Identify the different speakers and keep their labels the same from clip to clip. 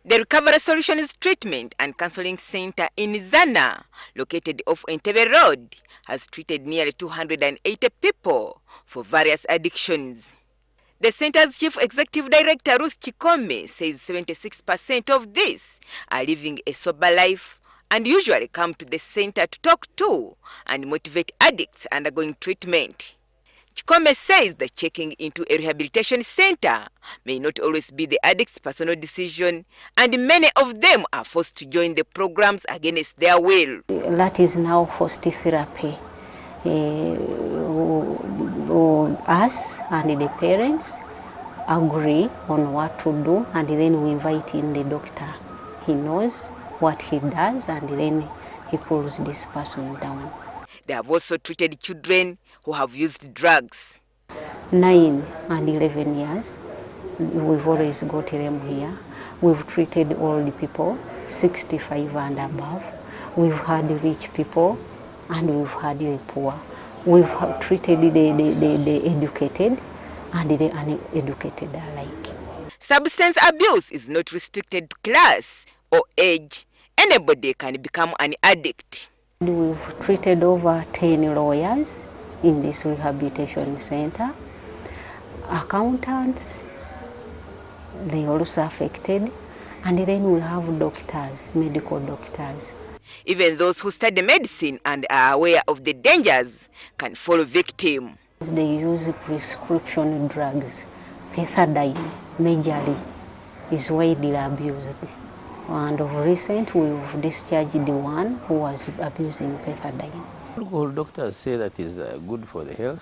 Speaker 1: The Recovery Solutions Treatment and Counseling Center in Zana, located off Entebbe Road, has treated nearly 280 people for various addictions. The center's Chief Executive Director, Ruth Chikome, says 76% of these are living a sober life and usually come to the center to talk to and motivate addicts undergoing treatment. Chikome says that checking into a rehabilitation center may not always be the addict's personal decision, and many of them are forced to join the programs against their will.
Speaker 2: That is now forced therapy. Us and the parents agree on what to do, and then we invite in the doctor. He knows what he does, and then he pulls this person down.
Speaker 1: They have also treated children who have used drugs.
Speaker 2: 9 and 11 years, we've always got them here. We've treated old people, 65 and above. We've had rich people, and we've had the poor. We've treated the educated and the uneducated alike.
Speaker 1: Substance abuse is not restricted to class or age. Anybody can become an addict.
Speaker 2: We've treated over 10 lawyers in this rehabilitation center. Accountants, they also affected. And then we have doctors, medical doctors.
Speaker 1: Even those who study medicine and are aware of the dangers can fall victim.
Speaker 2: They use prescription drugs. Pethidine, majorly, is widely abused. And of recent, we've discharged the one who was abusing pethidine.
Speaker 3: All doctors say that is good for the health,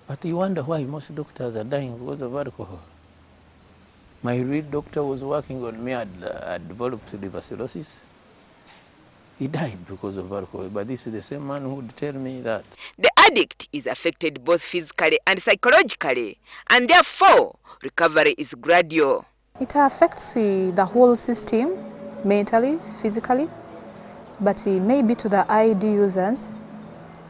Speaker 3: but you wonder why most doctors are dying because of alcohol. My real doctor was working on me, had developed liver cirrhosis. He died because of alcohol, but this is the same man who would tell me that.
Speaker 1: The addict is affected both physically and psychologically, and therefore recovery is gradual.
Speaker 4: It affects the whole system, mentally, physically, but maybe to the ID users,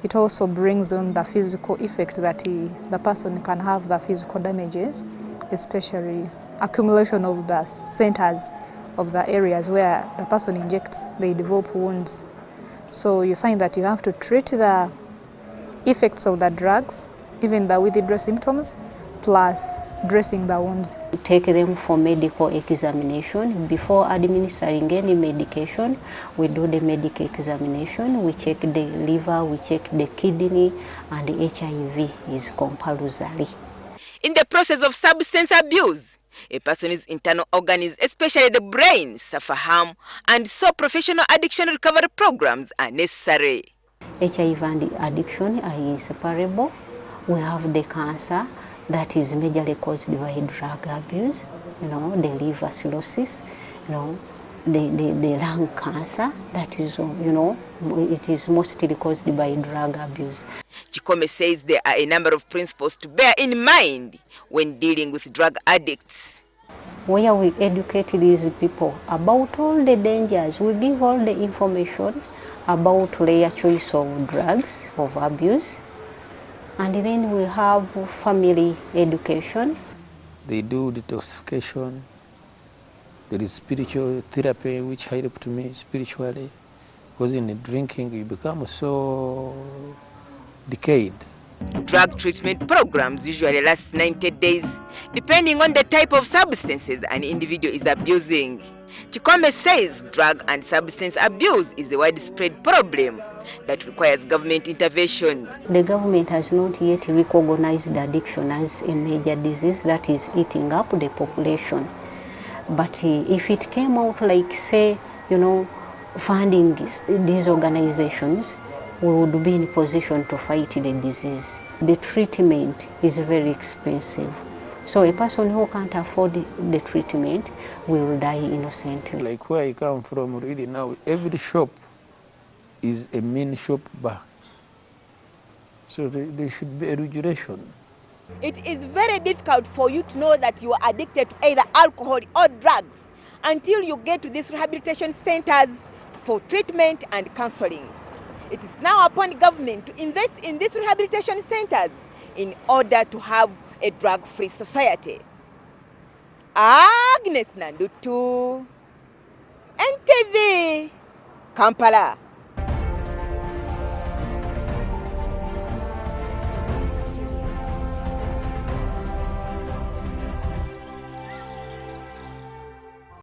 Speaker 4: it also brings on the physical effect that the person can have the physical damages, especially accumulation of the centers of the areas where the person injects, they develop wounds. So you find that you have to treat the effects of the drugs, even the withdrawal symptoms, plus dressing the wounds.
Speaker 2: We take them for medical examination. Before administering any medication, we do the medical examination. We check the liver, we check the kidney, and the HIV is compulsory.
Speaker 1: In the process of substance abuse, a person's internal organs, especially the brain, suffer harm, and so professional addiction recovery programs are necessary.
Speaker 2: HIV and addiction are inseparable. We have the cancer that is majorly caused by drug abuse, the liver cirrhosis, the lung cancer, that is, it is mostly caused by drug abuse.
Speaker 1: Chikome says there are a number of principles to bear in mind when dealing with drug addicts.
Speaker 2: Where we educate these people about all the dangers, we give all the information about their choice of drugs, of abuse, and then we have family education.
Speaker 3: They do detoxification. There is spiritual therapy which helped me spiritually, because in the drinking you become so decayed.
Speaker 1: Drug treatment programs usually last 90 days, depending on the type of substances an individual is abusing. Chikome says drug and substance abuse is a widespread problem that requires government intervention.
Speaker 2: The government has not yet recognized addiction as a major disease that is eating up the population. But if it came out like, say, funding these organizations, we would be in position to fight the disease. The treatment is very expensive. So a person who can't afford the treatment will die innocently.
Speaker 3: Like where I come from, really now, every shop is a main shop bar. So there should be a regulation.
Speaker 5: It is very difficult for you to know that you are addicted to either alcohol or drugs until you get to these rehabilitation centers for treatment and counseling. It is now upon government to invest in these rehabilitation centers in order to have a drug-free society. Agnes Nandutu, Kampala.